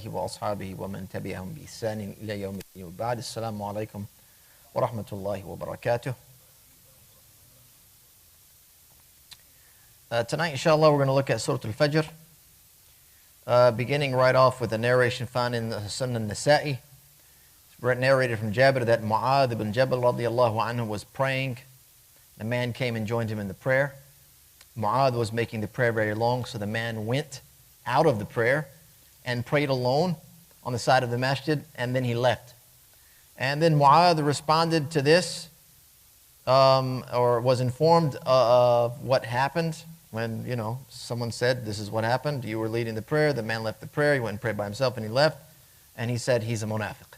وأصحابه ومن تبعهم بإحسان إلى يوم الدين وبعد السلام عليكم ورحمة الله وبركاته. Tonight, inshallah, we're going to look at Surah al-Fajr, beginning right off with a narration found in the Sunnah Nasa'i. It's narrated from Jabir that Mu'adh ibn Jabal radiallahu anhu was praying. A man came and joined him in the prayer. Mu'adh was making the prayer very long, so the man went out of the prayer and prayed alone on the side of the masjid, and then he left. And then Mu'adh responded to this, or was informed of what happened when, someone said, this is what happened. You were leading the prayer, the man left the prayer, he went and prayed by himself, and he left. And he said, he's a munafiq.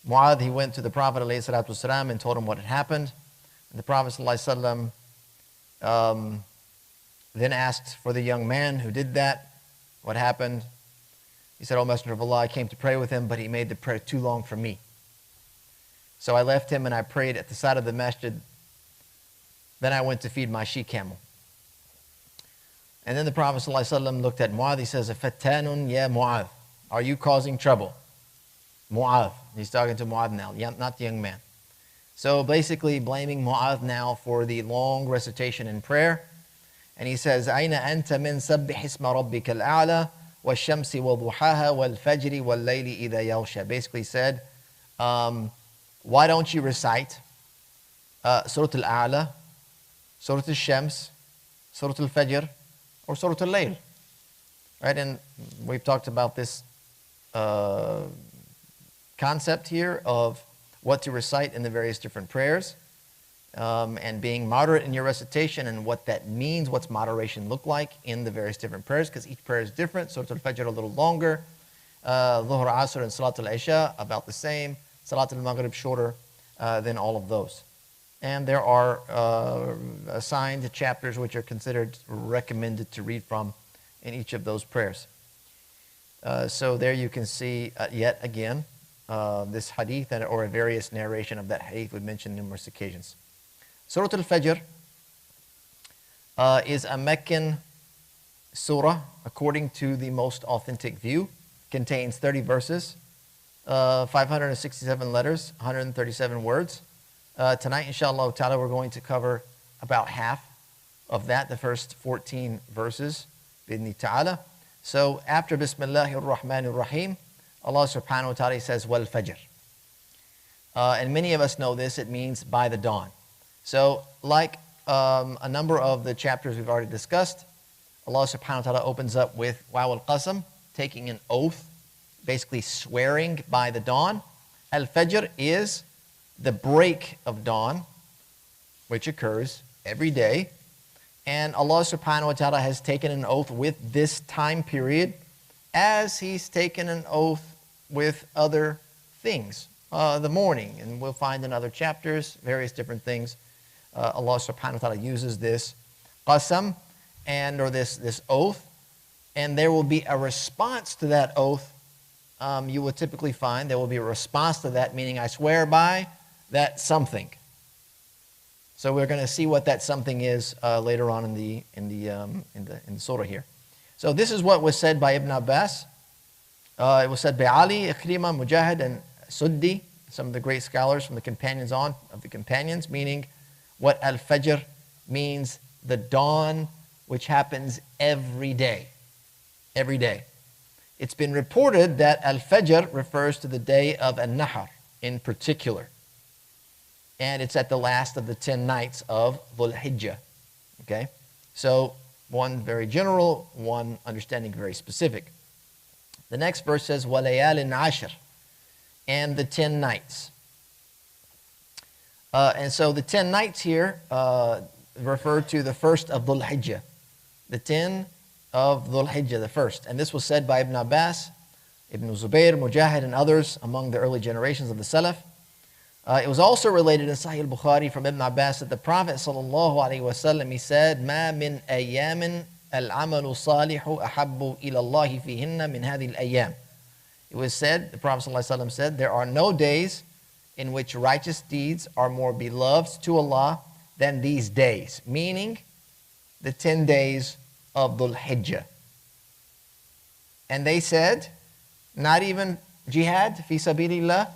Mu'adh, he went to the Prophet ﷺ and told him what had happened. And the Prophet ﷺ then asked for the young man who did that, what happened. He said, "O Messenger of Allah, I came to pray with him, but he made the prayer too long for me. So I left him and I prayed at the side of the masjid. Then I went to feed my she-camel." And then the Prophet ﷺ looked at Mu'adh. He says, "Fattanun ya Mu'adh, are you causing trouble?" Mu'adh, he's talking to Mu'adh now, not the young man. So basically blaming Mu'adh now for the long recitation in prayer. And he says, "Aina anta min sabbih isma rabbika al-a'la wash-shamsi wa-duhaha wal-fajri wal-layli idha yaghsha." Basically said, why don't you recite Surah al-A'la, Surah al-Shams, Surah al-Fajr, or Surah al-Layl? Right? And we've talked about this concept here of what to recite in the various different prayers, and being moderate in your recitation and what that means, what's moderation look like in the various different prayers, because each prayer is different. Surah al-Fajr a little longer, Dhuhr, Asr, and Salat al-Isha about the same, Salat al-Maghrib shorter than all of those. And there are assigned chapters which are considered recommended to read from in each of those prayers. So there you can see yet again this hadith or a various narration of that hadith we've mentioned numerous occasions. Surah al-Fajr is a Meccan surah according to the most authentic view. Contains 30 verses, 567 letters, 137 words. Tonight, inshallah ta'ala, we're going to cover about half of that, the first 14 verses, bidni ta'ala. So after Bismillahir Rahmanir Rahim, Allah subhanahu wa ta'ala says, "Wal Fajr." And many of us know this, it means by the dawn. So like a number of the chapters we've already discussed, Allah subhanahu wa ta'ala opens up with Waw al-Qasam, taking an oath, basically swearing by the dawn. Al-Fajr is the break of dawn, which occurs every day. And Allah subhanahu wa ta'ala has taken an oath with this time period as He's taken an oath with other things. The morning, and we'll find in other chapters, various different things. Allah subhanahu wa ta'ala uses this qasam or this oath, and there will be a response to that oath. You will typically find there will be a response to that, meaning I swear by that something. So we're going to see what that something is later on in the surah here. So this is what was said by Ibn Abbas. It was said by Ali, Ikrimah, Mujahid, and Suddi, some of the great scholars from the companions, meaning what al-Fajr means, the dawn, which happens every day. Every day. It's been reported that al-Fajr refers to the day of al-Nahr in particular. And it's at the last of the 10 nights of Dhul Hijjah. Okay? So one very general, one understanding very specific. The next verse says, وَلَيَالٍ عَشْرٍ, and the 10 nights. And so the 10 nights here refer to the first of Dhul Hijjah. The 10 of Dhul Hijjah, the first. And this was said by Ibn Abbas, Ibn Zubayr, Mujahid, and others among the early generations of the Salaf. It was also related in Sahih al-Bukhari from Ibn Abbas that the Prophet ﷺ, he said, مَا مِنْ أَيَّامٍ الْعَمَلُ صَالِحُ أَحَبُّ إِلَى اللَّهِ فِيهِنَّ مِنْ هَذِهِ الْأَيَّامِ. It was said, the Prophet ﷺ said, there are no days in which righteous deeds are more beloved to Allah than these days, meaning the 10 days of Dhul Hijjah. And they said, Not even jihad fi sabilillah.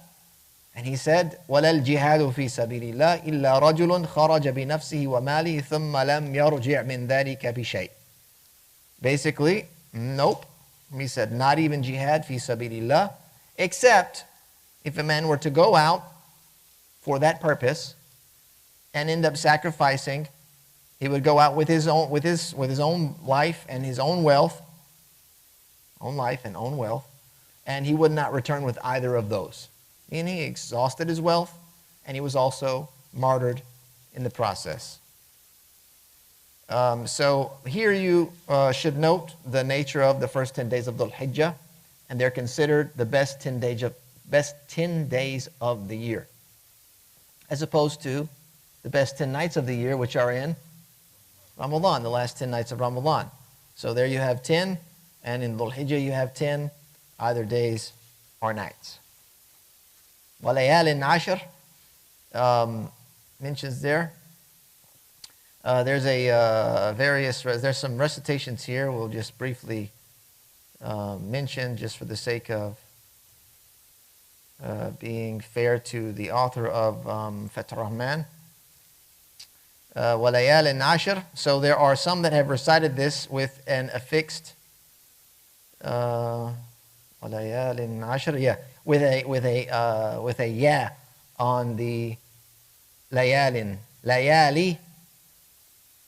And he said, وَلَا الْجِهَادُ فِي سَبِيلِ اللَّهِ إِلَّا رَجُلٌ خَرَجَ بِنَفْسِهِ وَمَالِهِ ثُمَّ لَمْ يَرْجِعْ مِنْ ذَلِكَ بِشَيْءٍ. Basically, nope. He said, not even jihad fi sabilillah, except if a man were to go out for that purpose and end up sacrificing, he would go out with his own life and his own wealth, and he would not return with either of those. Meaning he exhausted his wealth, and he was also martyred in the process. So here you should note the nature of the first 10 days of Dhul Hijjah, and they're considered the best 10 days of the year, as opposed to the best 10 nights of the year, which are in Ramadan, the last 10 nights of Ramadan. So there you have 10, and in Dhul Hijjah you have 10, either days or nights. وَلَيَالٍ عَشْرٍ mentions there. There's some recitations here. We'll just briefly mention, just for the sake of being fair to the author of Fath Rahman. وَلَيَالٍ عَشْرٍ. So there are some that have recited this with an affixed وَلَيَالٍ عَشْرٍ, yeah, with a ya on the layali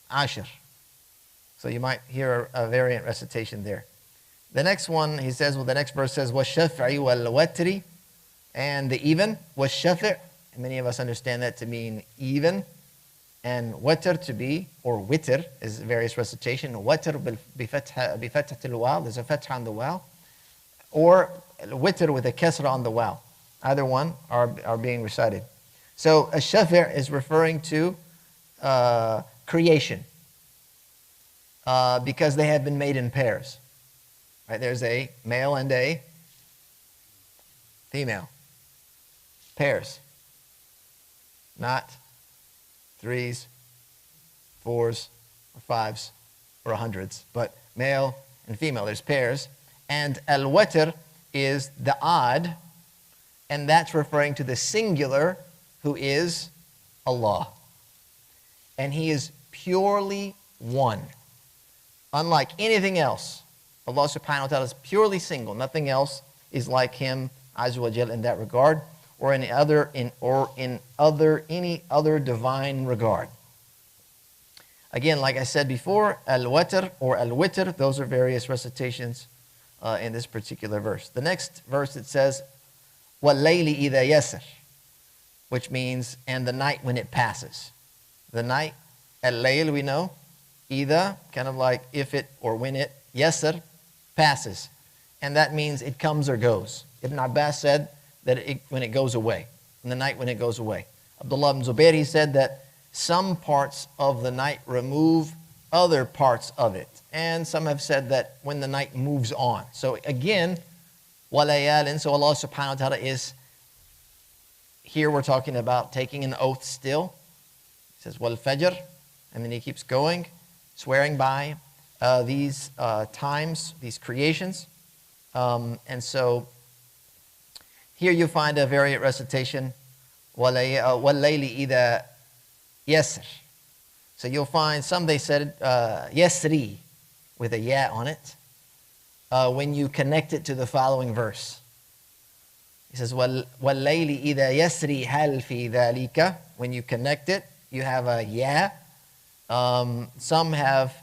ashir. So you might hear a variant recitation there. The next one, he says, well, the next verse says, وَالشَّفْعِ وَالْوَتْرِ, and the even, وَالشَّفْعِ, and many of us understand that to mean even, and watr to be, or witr is various recitation. Watr بفتحة الواو, there's a fatha on the waw, or witr with a kasra on the waw. Either one are being recited. So a shafi' is referring to creation, because they have been made in pairs. Right? There's a male and a female. Pairs. Not threes, fours, or fives, or hundreds, but male and female. There's pairs. And al-watr is the odd, and that's referring to the singular, who is Allah. And He is purely one. Unlike anything else, Allah subhanahu wa ta'ala is purely single. Nothing else is like Him, Azza wa Jal, in that regard, or any other divine regard. Again, like I said before, al-watr or al-witr, those are various recitations in this particular verse. The next verse, it says, وَاللَّيْلِ إِذَا يَسَرْ, which means, and the night when it passes. The night, al-layl, we know, either, kind of like if it or when it, yasr, passes. And that means it comes or goes. Ibn Abbas said that when it goes away, in the night when it goes away. Abdullah ibn Zubayr, he said that some parts of the night remove other parts of it. And some have said that when the night moves on. So again, walayalin, so Allah subhanahu wa ta'ala is, here we're talking about taking an oath still. He says, wal-Fajr, and then he keeps going, swearing by these times, these creations. And so here you find a variant recitation, وَاللَّيْلِ إِذَا يَسْرِ. So you'll find some, they said yasri, with a ya on it, when you connect it to the following verse. He says, وَاللَّيْلِ إِذَا يَسْرِ هَلْ فِي ذَلِكَ. When you connect it, you have a ya. Some have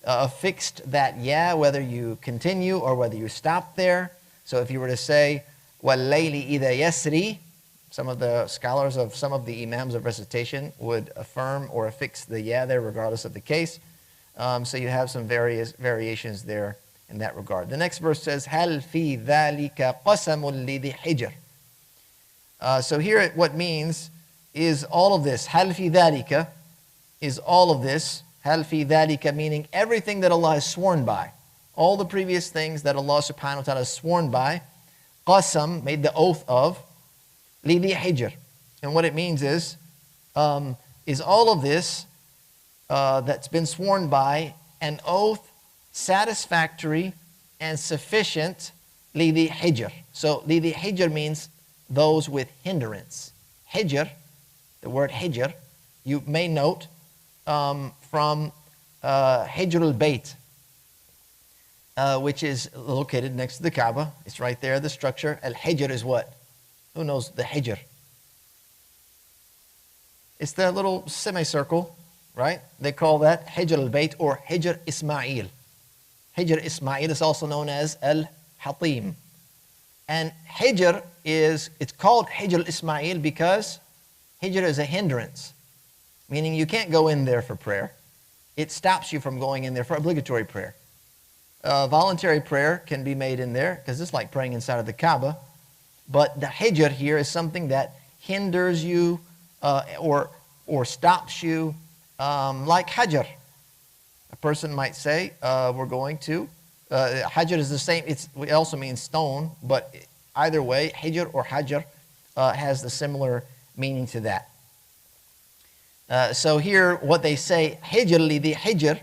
affixed that ya, whether you continue or whether you stop there. So if you were to say, وَاللَّيْلِ إِذَا يَسْرِ, some of the scholars of some of the imams of recitation would affirm or affix the ya there, regardless of the case. So you have some various variations there in that regard. The next verse says, هَلْ فِي ذَلِكَ قَسَمٌ لِذِي حِجْرٍ. So here what means is all of this. هَلْ فِي ذَلِكَ is all of this. هَلْ فِي ذَلِكَ meaning everything that Allah has sworn by. All the previous things that Allah subhanahu wa ta'ala has sworn by. Qasam, made the oath of. لِذِي حِجْرٍ. And what it means is all of this that's been sworn by, an oath satisfactory and sufficient, لِذِي hijr. So لِذِي hijr means those with hindrance. Hijr, the word hijr, you may note from Hijr al-Bayt, which is located next to the Kaaba. It's right there, the structure. Al-Hijr is what? Who knows the Hijr? It's the little semicircle, right? They call that Hijr al-Bayt or Hijr Ismail. Hijr Ismail is also known as Al-Hatim. And Hijr it's called Hijr Ismail because Hijr is a hindrance, meaning you can't go in there for prayer. It stops you from going in there for obligatory prayer. Voluntary prayer can be made in there because it's like praying inside of the Kaaba. But the Hijr here is something that hinders you or stops you, like Hajar. A person might say, we're going to. Hajar is the same. It also means stone, but either way, Hijr or Hajar has the similar meaning to that. So here, what they say, Hijr, the Hijr,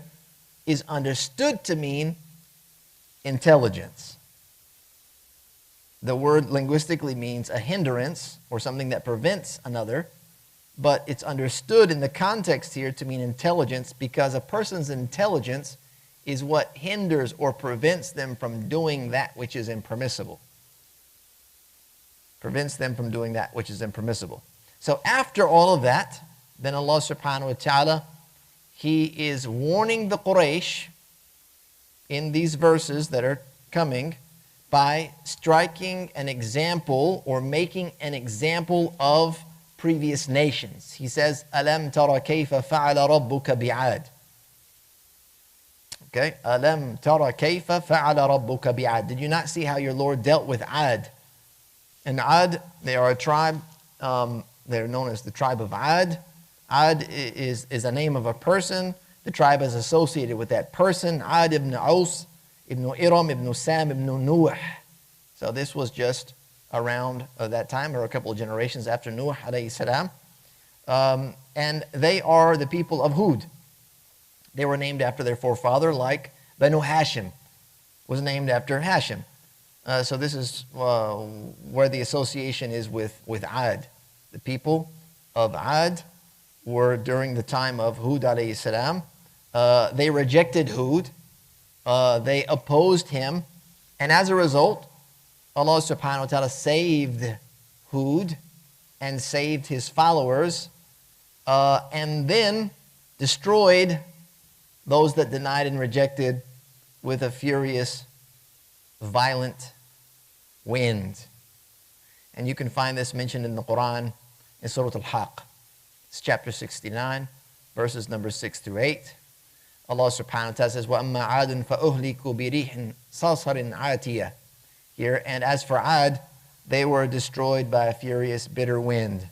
is understood to mean intelligence. The word linguistically means a hindrance or something that prevents another, but it's understood in the context here to mean intelligence because a person's intelligence is what hinders or prevents them from doing that which is impermissible. Prevents them from doing that which is impermissible. So after all of that, then Allah subhanahu wa ta'ala, He is warning the Quraysh in these verses that are coming by striking an example or making an example of previous nations. He says, أَلَمْ تَرَ كَيْفَ فَعَلَ رَبُّكَ بِعَادٍ. Okay, أَلَمْ تَرَ كَيْفَ فَعَلَ رَبُّكَ بِعَادٍ. Did you not see how your Lord dealt with Ad? And Ad, they are a tribe, they're known as the tribe of Ad. Ad is a name of a person. The tribe is associated with that person. Ad ibn Aus, ibn Iram, ibn Sam, ibn Nuh. So this was just around that time, or a couple of generations after Nuh alayhi salam. And they are the people of Hud. They were named after their forefather, like Banu Hashim was named after Hashim. So this is where the association is with Ad. The people of Ad were during the time of Hud alayhi salam. They rejected Hud. They opposed him. And as a result, Allah subhanahu wa ta'ala saved Hud and saved his followers and then destroyed those that denied and rejected with a furious, violent wind. And you can find this mentioned in the Quran in Surah al-Haqq. It's chapter 69, verses number 6 through 8. Allah subhanahu wa ta'ala says, وَأَمَّا عَادٌ فَأُهْلِكُوا بِرِيحٍ صَرْصَرٍ عَاتِيَةٍ. Here, and as for Ad, they were destroyed by a furious, bitter wind.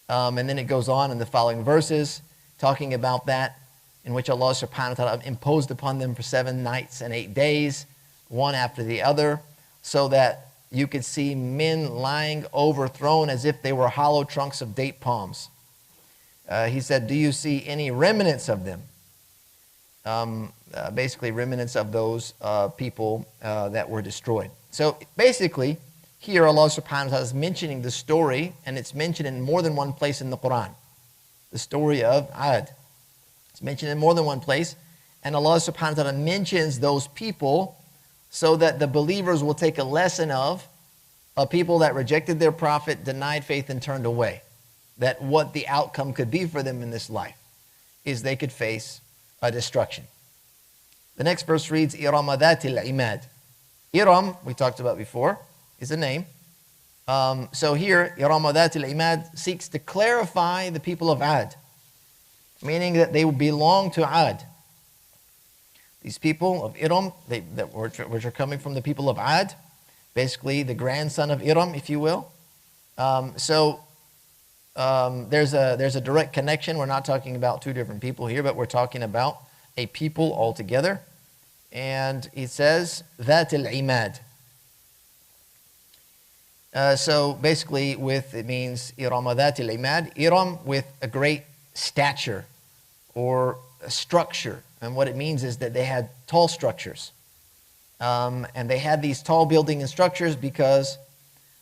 And then it goes on in the following verses, talking about that, in which Allah subhanahu wa ta'ala imposed upon them for 7 nights and 8 days, one after the other, so that you could see men lying overthrown as if they were hollow trunks of date palms. He said, do you see any remnants of them? Basically remnants of those people that were destroyed. So basically, here Allah subhanahu wa ta'ala is mentioning the story, and it's mentioned in more than one place in the Quran. The story of Ad. It's mentioned in more than one place, and Allah subhanahu wa ta'ala mentions those people so that the believers will take a lesson of people that rejected their prophet, denied faith, and turned away. That what the outcome could be for them in this life is they could face a destruction. The next verse reads, إِرَمَ ذَاتِ الْعِمَادِ. Iram, we talked about before, is a name. So here, إِرَمَ ذَاتِ الْعِمَادِ seeks to clarify the people of Ad, meaning that they belong to Ad. These people of Iram, which are coming from the people of Ad, basically the grandson of Iram, if you will. There's a direct connection. We're not talking about two different people here, but we're talking about a people altogether. And it says, ذات العماد. So basically it means إرم ذات العماد. Iram with a great stature or a structure. And what it means is that they had tall structures. And they had these tall buildings and structures because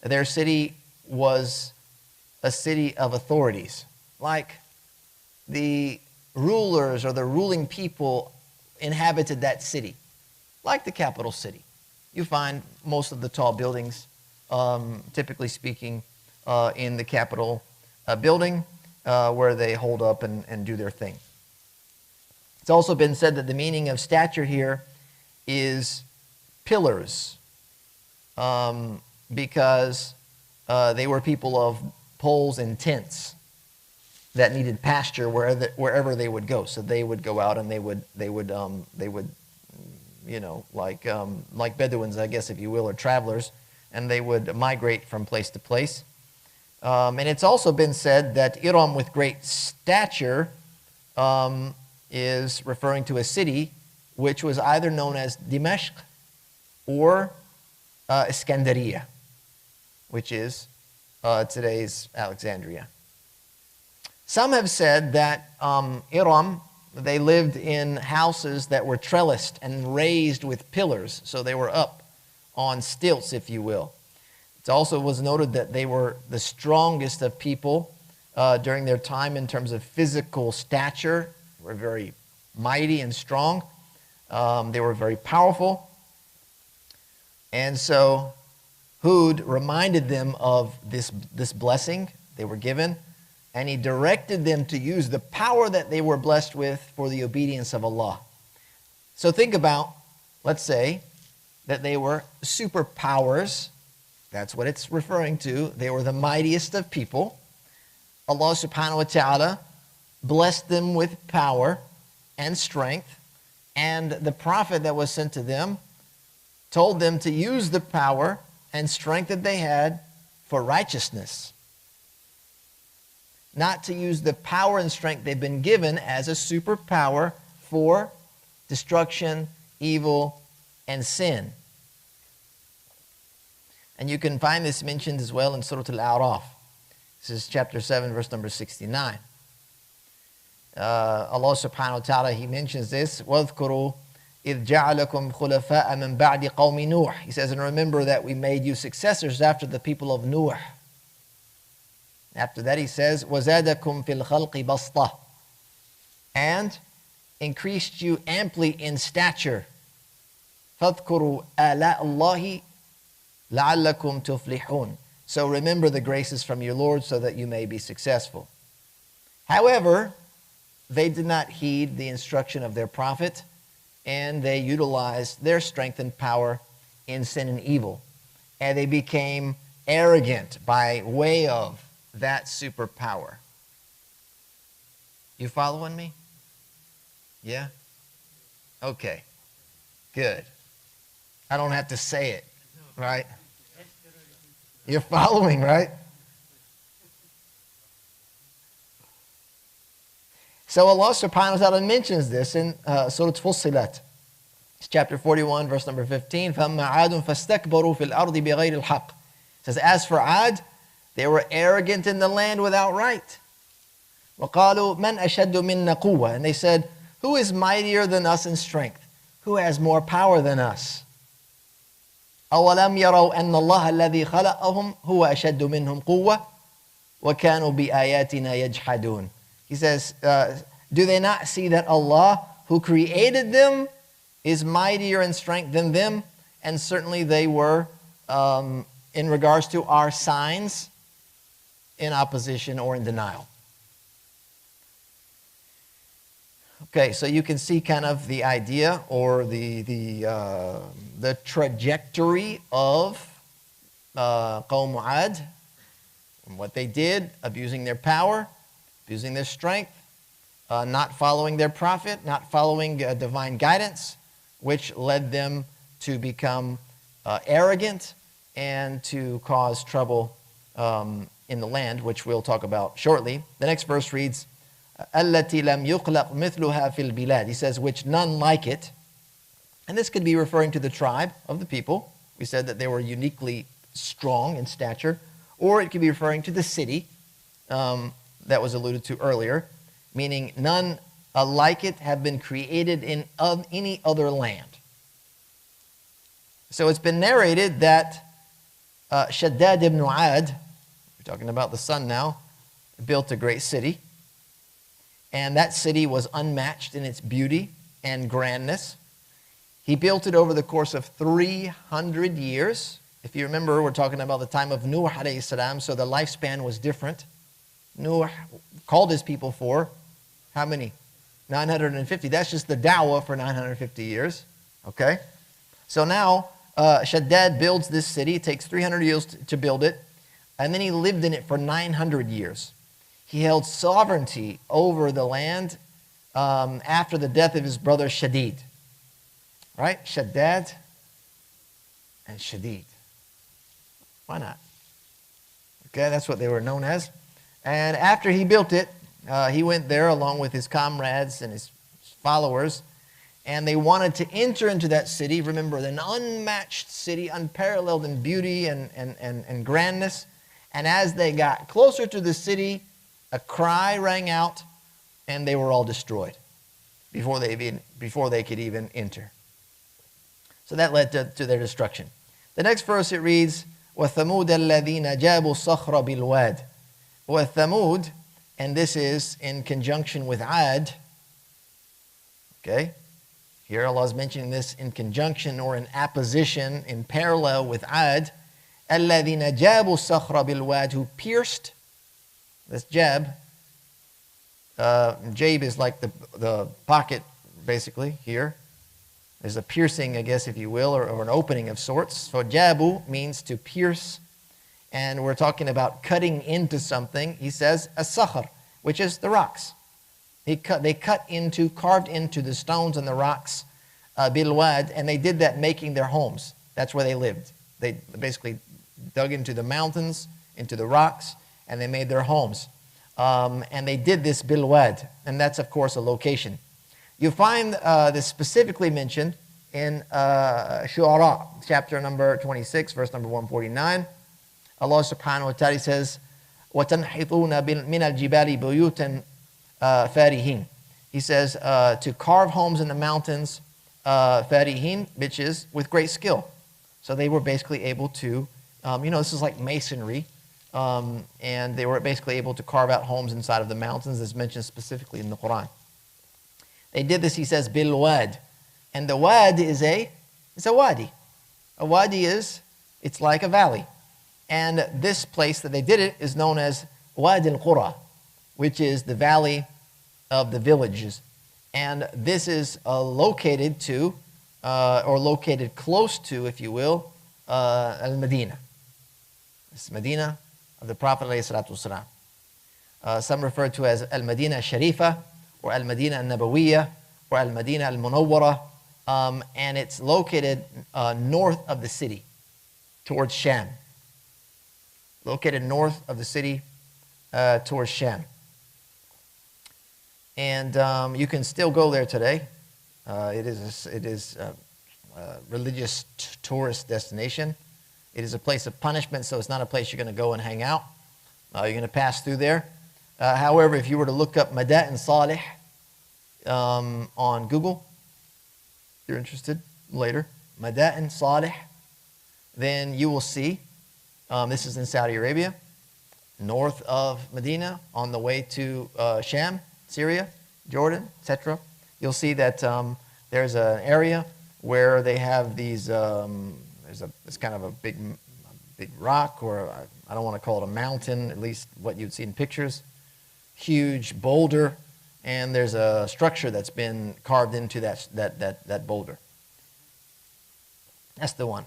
their city was a city of authorities. Like the rulers or the ruling people inhabited that city, like the capital city. You find most of the tall buildings, typically speaking, in the capital building where they hold up and do their thing. It's also been said that the meaning of stature here is pillars, because they were people of poles and tents that needed pasture wherever they would go. So they would go out and they would like Bedouins, I guess, if you will, or travelers, and they would migrate from place to place. And it's also been said that Iram with great stature is referring to a city which was either known as Dimashq or Iskandariya, which is today's Alexandria. Some have said that Iram, they lived in houses that were trellised and raised with pillars, so they were up on stilts, if you will. It also was noted that they were the strongest of people during their time in terms of physical stature. They were very mighty and strong. They were very powerful. And so Hud reminded them of this blessing they were given, and he directed them to use the power that they were blessed with for the obedience of Allah. So think about, let's say, that they were superpowers. That's what it's referring to. They were the mightiest of people. Allah subhanahu wa ta'ala blessed them with power and strength, and the prophet that was sent to them told them to use the power and strength that they had for righteousness, not to use the power and strength they've been given as a superpower for destruction, evil, and sin. And you can find this mentioned as well in Surah al-A'raf. This is chapter 7, verse number 69. Allah subhanahu wa ta'ala, He mentions this, وَاذْكُرُوا إِذْ جَعَلَكُمْ خُلَفَاءَ مِنْ بَعْدِ قَوْمِ نُوحٍ. He says, and remember that we made you successors after the people of Nuh. After that he says, وَزَادَكُمْ فِي الْخَلْقِ بَسْطَةً, and increased you amply in stature. فَاذْكُرُوا آلَاءَ اللَّهِ لَعَلَّكُمْ تُفْلِحُونَ. So remember the graces from your Lord so that you may be successful. However, they did not heed the instruction of their prophet, and they utilized their strength and power in sin and evil. And they became arrogant by way of that superpower. You following me? Yeah? Okay. Good. I don't have to say it, right? You're following, right? So Allah subhanahu wa ta'ala mentions this in Surah Fussilat. It's chapter 41, verse number 15. فَأَمَّا عَادٌ فَاسْتَكْبَرُوا فِي الْأَرْضِ بِغَيْرِ الْحَقِّ. It says, as for Ad, they were arrogant in the land without right. وَقَالُوا مَنْ أَشَدُّ مِنَّا قُوَّةً. And they said, who is mightier than us in strength? Who has more power than us? أَوَلَمْ يَرَوْا أَنَّ اللَّهَ الَّذِي خَلَقَهُمْ هُوَ أَشَدُّ مِنْهُمْ قُوَّةً وَكَانُوا بِآيَاتِنَا يَجْحَدُونَ. He says, do they not see that Allah, who created them, is mightier in strength than them? And certainly they were, in regards to our signs, in opposition or in denial. Okay, so you can see kind of the idea or the trajectory of Qawm Mu'adh, and what they did, abusing their power, abusing their strength, not following their prophet, not following divine guidance, which led them to become arrogant and to cause trouble in the land, which we'll talk about shortly. The next verse reads, التي لم يخلق مثلها في البلاد. He says, which none like it. And this could be referring to the tribe of the people. We said that they were uniquely strong in stature. Or it could be referring to the city that was alluded to earlier, meaning none like it have been created in any other land. So it's been narrated that Shaddad ibn Mu'adh, we're talking about the son now, built a great city. And that city was unmatched in its beauty and grandness. He built it over the course of 300 years. If you remember, we're talking about the time of Nuh alayhi salam, so the lifespan was different. Nuh called his people for how many? 950. That's just the da'wah for 950 years. Okay? So now, Shaddad builds this city. It takes 300 years to build it. And then he lived in it for 900 years. He held sovereignty over the land after the death of his brother Shadid. Right? Shaddad and Shadid. Why not? Okay, that's what they were known as. And after he built it, he went there along with his comrades and his followers, and they wanted to enter into that city. Remember, an unmatched city, unparalleled in beauty and grandness. And as they got closer to the city, a cry rang out, and they were all destroyed before they could even enter. So that led to their destruction. The next verse, it reads, وَثَمُودَ الَّذِينَ جَابُوا الصَّخْرَ بِالْوَادِ. وَثَمُود, and this is in conjunction with Ad. Okay? Here Allah is mentioning this in conjunction or in apposition, in parallel with Ad. الَّذِينَ جَابُوا الصَّخْرَ بِالْوَادِ, who pierced, this jab. Jabe is like the pocket, basically, here. There's a piercing, I guess, if you will, or an opening of sorts. So jabu means to pierce, and we're talking about cutting into something. He says as-sakhr, which is the rocks. They carved into the stones and the rocks, bilwad, and they did that making their homes. That's where they lived. They basically dug into the mountains, into the rocks, and they made their homes. And they did this bilwad, and that's, of course, a location. You find this specifically mentioned in Surah, chapter number 26, verse number 149. Allah subhanahu wa ta'ala says, وَتَنْحِطُونَ مِنَ الْجِبَالِ بُيُوتًا فَارِهِينَ. He says, to carve homes in the mountains, farihin, which is with great skill. So they were basically able to, this is like masonry, and they were basically able to carve out homes inside of the mountains, as mentioned specifically in the Quran. They did this, he says, bil wad. And the wad is it's a wadi. A wadi it's like a valley. And this place that they did it is known as Wadi al-Qura, which is the valley of the villages. And this is located close to, if you will, al-Medina. It's Medina of the Prophet ﷺ. Some refer to as al-Medina al-Sharifa, or al-Medina al-Nabawiyya, or al-Medina al-Munawwara, and it's located north of the city, towards Sham. Located north of the city, towards Sham. And you can still go there today. It is a religious tourist destination. It is a place of punishment, so it's not a place you're going to go and hang out. You're going to pass through there. However, if you were to look up Madain Salih on Google, if you're interested later, Madain Salih, then you will see, this is in Saudi Arabia, north of Medina, on the way to Sham, Syria, Jordan, etc. You'll see that there's an area where they have these, it's kind of a big rock, or I don't want to call it a mountain, at least what you'd see in pictures. Huge boulder, and there's a structure that's been carved into that boulder. That's the one.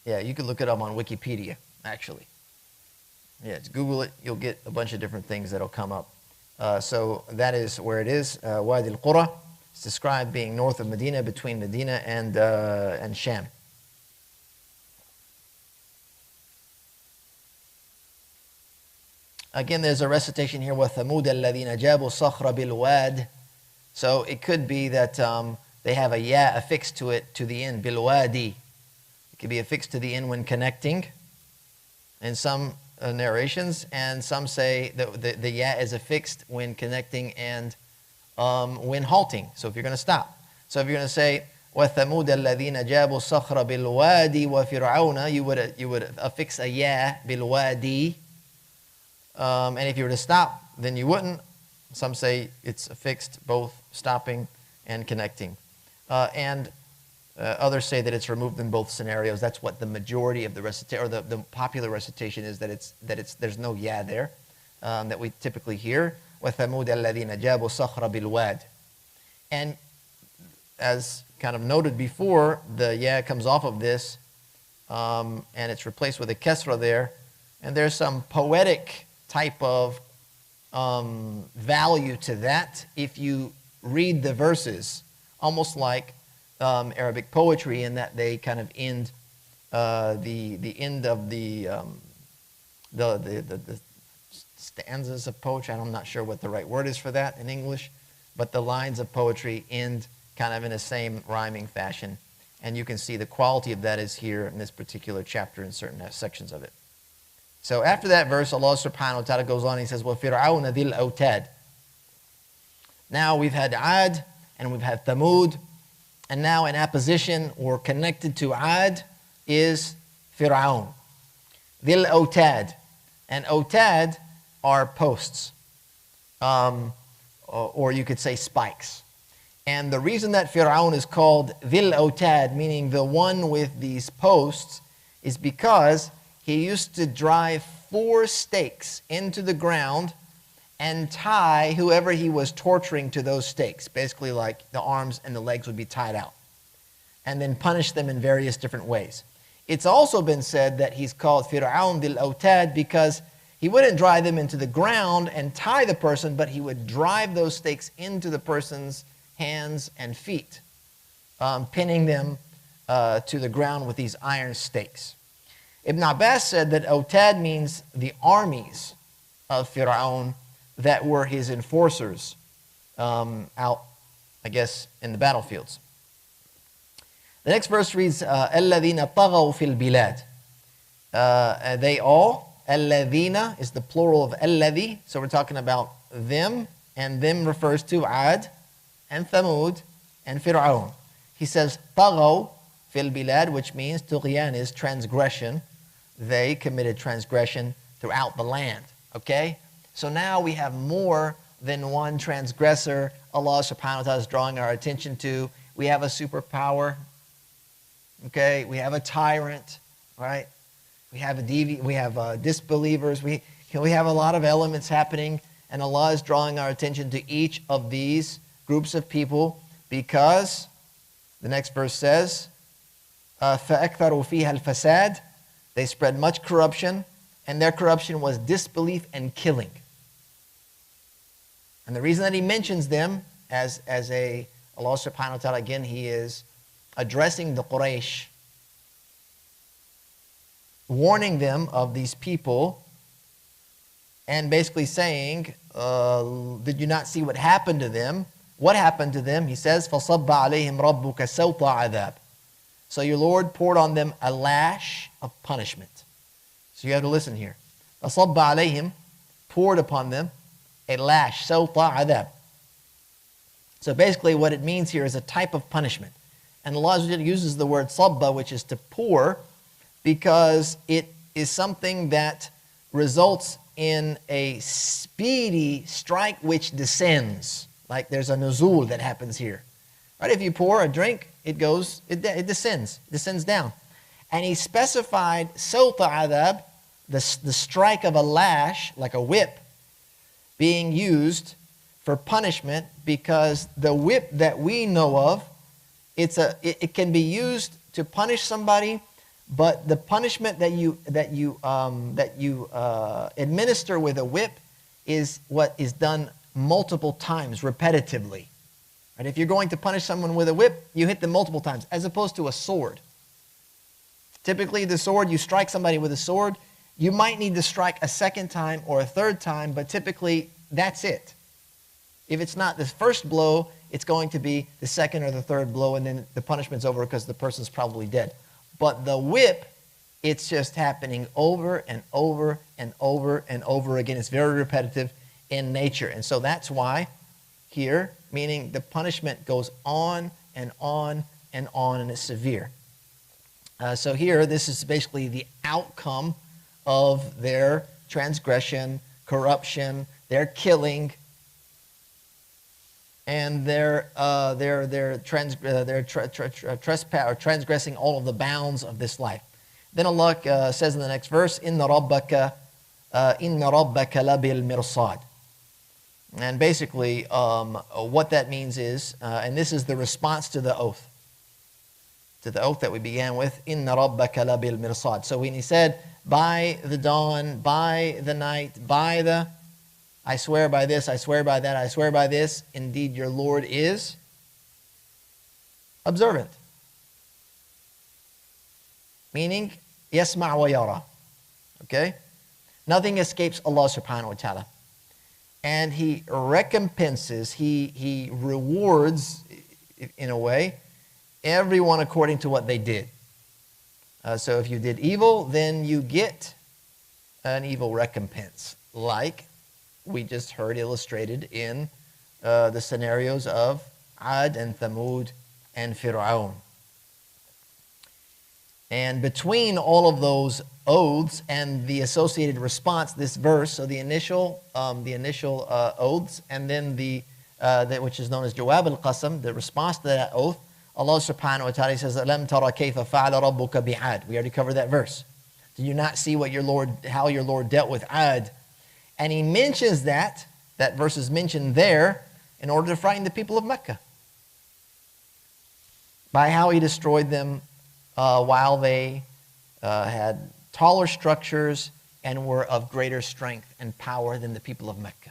Yeah, you can look it up on Wikipedia, actually. Yeah, just Google it. You'll get a bunch of different things that'll come up. So that is where it is, Wadi al-Qura. It's described being north of Medina, between Medina and Sham. Again, there's a recitation here, وَثَمُودَ الَّذِينَ جَابُوا الصَّخْرَ بِالْوَادِ. So it could be that they have a ya affixed to it, to the end, bilwadi. It could be affixed to the end when connecting in some narrations, and some say that the ya is affixed when connecting and when halting. So if you're going to stop. So if you're going to say, وَثَمُودَ الَّذِينَ جَابُوا الصَّخْرَ بِالْوَادِ وَفِرْعَوْنَ, you would affix a ya, bilwadi. And if you were to stop, then you wouldn't. Some say it's affixed, both stopping and connecting. Others say that it's removed in both scenarios. That's what the majority of the recitation, or the popular recitation is, that there's no ya there, that we typically hear. وَثَمُودَ الَّذِينَ جَابُوا الصَّخْرَ بِالْوَادِ. And as kind of noted before, the ya comes off of this, and it's replaced with a kesra there. And there's some poetic type of value to that if you read the verses, almost like Arabic poetry, in that they kind of end the end of the stanzas of poetry. I'm not sure what the right word is for that in English, but the lines of poetry end kind of in the same rhyming fashion. And you can see the quality of that is here in this particular chapter in certain sections of it. So after that verse, Allah subhanahu wa ta'ala goes on and he says, وَفِرْعَوْنَ ذِي الْأَوْتَادِ. Now we've had Ad and we've had Thamud, and now in opposition or connected to Ad is Fir'aun. ذِي الْأَوْتَادِ. And Otad are posts, or you could say spikes. And the reason that Fir'aun is called ذِي الْأَوْتَادِ, meaning the one with these posts, is because he used to drive 4 stakes into the ground and tie whoever he was torturing to those stakes. Basically, like the arms and the legs would be tied out. And then punish them in various different ways. It's also been said that he's called Fir'aun ذِي الْأَوْتَادِ because he wouldn't drive them into the ground and tie the person, but he would drive those stakes into the person's hands and feet, pinning them to the ground with these iron stakes. Ibn Abbas said that Otad means the armies of Fir'aun that were his enforcers out, I guess, in the battlefields. The next verse reads, الَّذِينَ طَغَوْا فِي الْبِلَادِ. They all, الَّذِينَ is the plural of الَّذِي, so we're talking about them, and them refers to Ad and Thamud and Fir'aun. He says, طَغَوْا فِي الْبِلَادِ, which means tughyan is transgression. They committed transgression throughout the land. Okay? So now we have more than one transgressor Allah subhanahu wa ta'ala is drawing our attention to. We have a superpower. Okay? We have a tyrant. Right? We have disbelievers. We have a lot of elements happening, and Allah is drawing our attention to each of these groups of people because the next verse says, فَأَكْثَرُوا فِيهَا الْفَسَادِ. They spread much corruption, and their corruption was disbelief and killing. And the reason that he mentions them as Allah subhanahu wa ta'ala, again, he is addressing the Quraysh, warning them of these people, and basically saying, did you not see what happened to them? What happened to them? He says, فَصَبَّ عَلَيْهِمْ رَبُّكَ سَوْطَ عَذَابٍ. So your Lord poured on them a lash of punishment. So you have to listen here. فَصَبَّ عَلَيْهِمْ, poured upon them a lash, سَوْطَ عَذَابٍ. So basically what it means here is a type of punishment. And Allah uses the word sabba, which is to pour, because it is something that results in a speedy strike which descends. Like there's a nuzul that happens here. Right? If you pour a drink, it descends down. And he specified sawta adab, the strike of a lash, like a whip, being used for punishment, because the whip that we know of, it can be used to punish somebody, but the punishment that you administer with a whip is what is done multiple times, repetitively. Right? If you're going to punish someone with a whip, you hit them multiple times, as opposed to a sword. Typically, the sword, you strike somebody with a sword, you might need to strike a second time or a third time, but typically that's it. If it's not the first blow, it's going to be the second or the third blow, and then the punishment's over because the person's probably dead. But the whip, it's just happening over and over and over and over again. It's very repetitive in nature. And so that's why here, meaning the punishment goes on and on and on, and it's severe. So here, this is basically the outcome of their transgression, corruption, their killing, and their transgressing all of the bounds of this life. Then Allah says in the next verse, "Inna rabbaka labil mirsad." And basically, what that means is, and this is the response to the oath that we began with, "Inna rabbaka labil mirsad." So when he said, by the dawn, by the night, I swear by this, I swear by that, I swear by this, indeed your Lord is observant. Meaning, yasma' wa yara. Okay? Nothing escapes Allah subhanahu wa ta'ala. And He recompenses, He rewards, in a way, everyone according to what they did. So if you did evil, then you get an evil recompense, like we just heard illustrated in the scenarios of Ad and Thamud and Fir'awn. And between all of those oaths and the associated response, this verse, so the initial oaths, and then that which is known as Jawab al-Qasam, the response to that oath, Allah subhanahu wa ta'ala says, "Alam tara kayfa fa'ala rabbuka bi'ad." We already covered that verse. Do you not see how your Lord dealt with Ad? And He mentions that verse is mentioned there in order to frighten the people of Mecca, by how He destroyed them while they had taller structures and were of greater strength and power than the people of Mecca,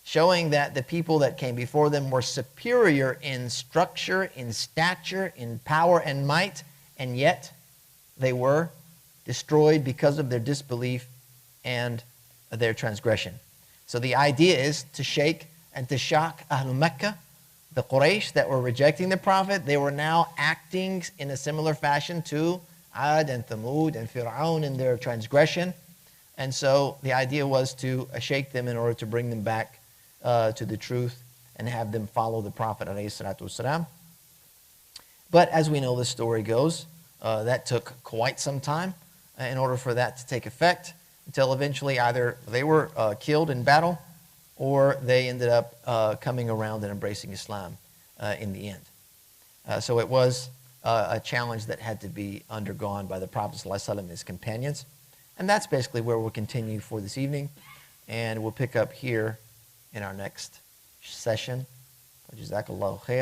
showing that the people that came before them were superior in structure, in stature, in power and might, and yet they were destroyed because of their disbelief and their transgression. So the idea is to shake and to shock Ahlul Mecca, the Quraysh that were rejecting the Prophet. They were now acting in a similar fashion to Ad and Thamud and Fir'awn in their transgression. And so the idea was to shake them in order to bring them back to the truth and have them follow the Prophet ﷺ. But as we know the story goes, that took quite some time in order for that to take effect, until eventually either they were killed in battle or they ended up coming around and embracing Islam in the end. So it was a challenge that had to be undergone by the Prophet ﷺ and his companions. And that's basically where we'll continue for this evening. And we'll pick up here in our next session. Jazakallahu khair.